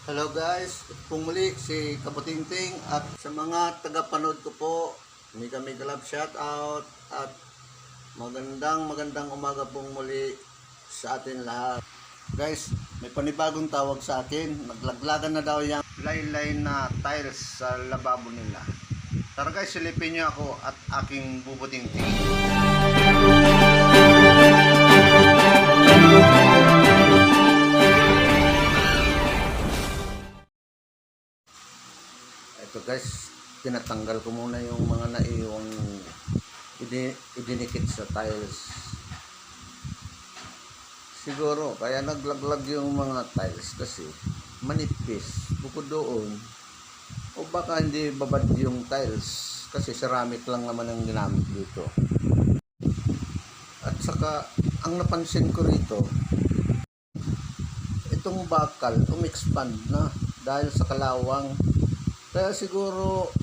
Hello guys, pumuli si Kaputingting at sa mga tagapanood ko po, mega love shout out at magandang umaga pong muli sa atin lahat. Guys, may panibagong tawag sa akin, naglaglagan na daw yung laylay na tiles sa lababo nila. Tara guys, silipin niyo ako at aking bubutingting. Ito guys, tinatanggal ko muna yung mga naiwang idinikit sa tiles. Siguro kaya naglaglag yung mga tiles kasi manipis. Bukod doon, o baka hindi babad yung tiles kasi ceramic lang naman ang ginamit dito. At saka ang napansin ko rito, itong bakal umexpand na dahil sa kalawang. Kaya siguro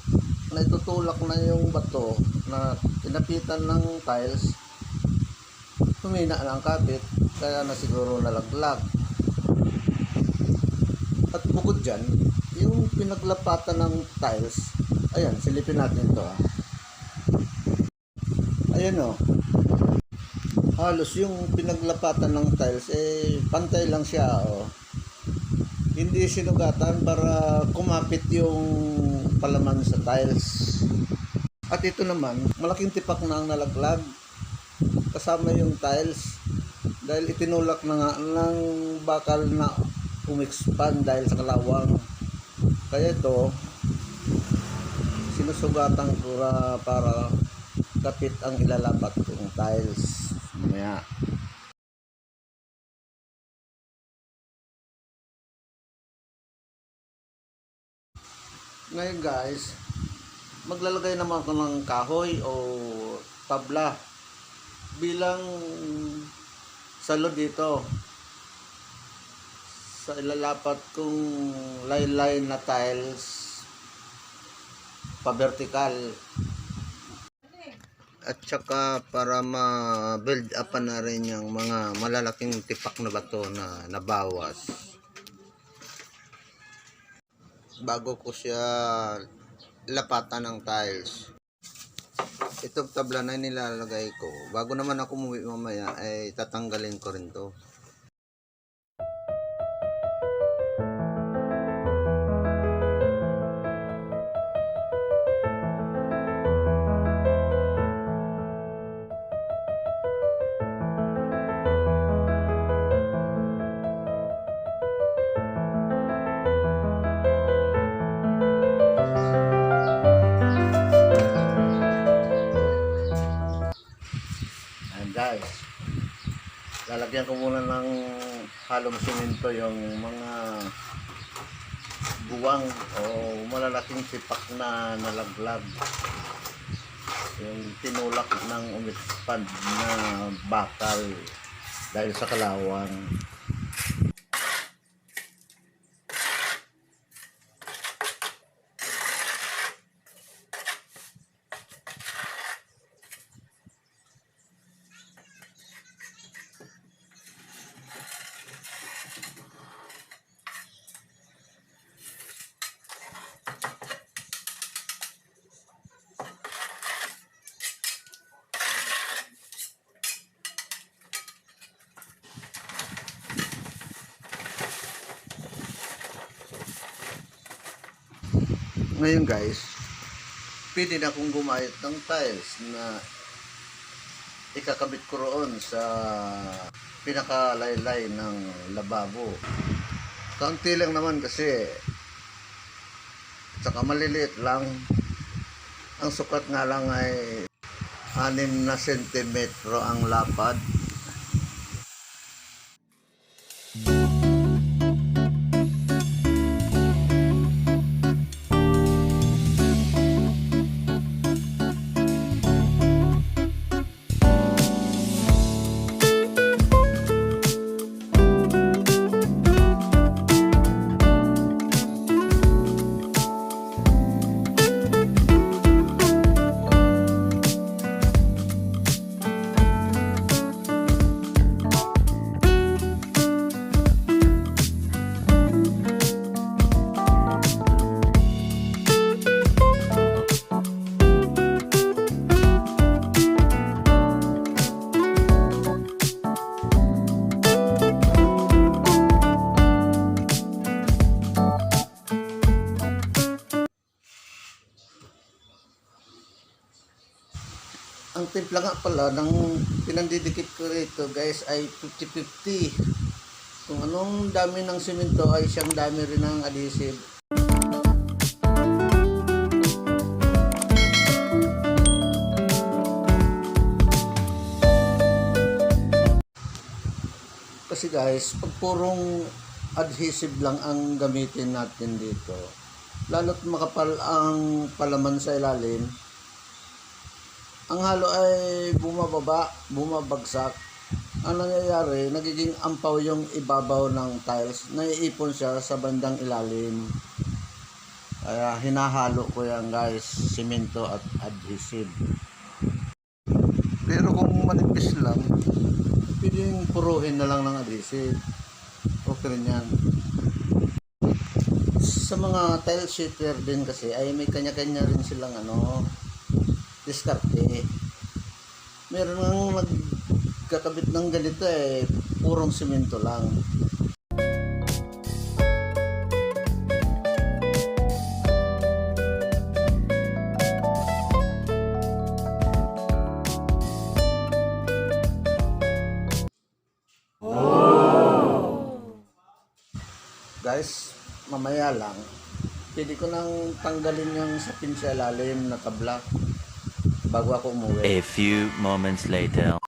naitutulak na yung bato na tinapitan ng tiles, humina na ang kapit, kaya na siguro nalaglag. At bukod dyan, yung pinaglapatan ng tiles, ayan, silipin natin to ayan o, halos yung pinaglapatan ng tiles pantay lang siya hindi sinugatan para kumapit yung palaman sa tiles. At ito naman, malaking tipak na ang nalaglag kasama yung tiles dahil itinulak na nga ng bakal na umexpand dahil sa kalawang. Kaya ito, sinusugatan ko para kapit ang ilalapat kong tiles mamaya. Ngayon guys, maglalagay naman ako ng kahoy o tabla bilang salo dito sa ilalapat kong laylay na tiles pa-vertical. At saka para ma-build up na rin yung mga malalaking tipak na bato na nabawas bago ko siya lapatan ng tiles. Itong tabla na nilalagay ko, bago naman ako umuwi mamaya ay tatanggalin ko rin to. Guys, lalagyan ko muna ng halong simento yung mga buwang o malalaking tipak na nalaglag, yung tinulak ng umexpand na bakal dahil sa kalawang. Ngayon guys, pwede na akong gumamit ng tiles na ikakabit ko roon sa pinakalaylay ng lababo. Kaunti lang naman kasi, saka maliliit lang. Ang sukat nga lang ay 6 na sentimetro ang lapad. timpla nga pala ng pinandidikit ko rito guys ay 50-50. Kung anong dami ng simento ay siyang dami rin ng adhesive. Kasi guys, pag purong adhesive lang ang gamitin natin dito, lalo't makapal ang palaman sa ilalim, ang halo ay bumababa, bumabagsak. Ang nangyayari, nagiging ampaw yung ibabaw ng tiles, naiipon siya sa bandang ilalim. Kaya hinahalo ko yan guys, simento at adhesive. Pero kung manipis lang, pwedeng puruhin na lang ng adhesive. Okay rin yan. Sa mga tile sheeter din kasi ay may kanya-kanya rin silang diskarte. Meron nang nagkakabit ng ganito purong simento lang. Guys, mamaya lang, pwede ko nang tanggalin yung sapin sa ilalim na tabla bago ako umuwi. A few moments later.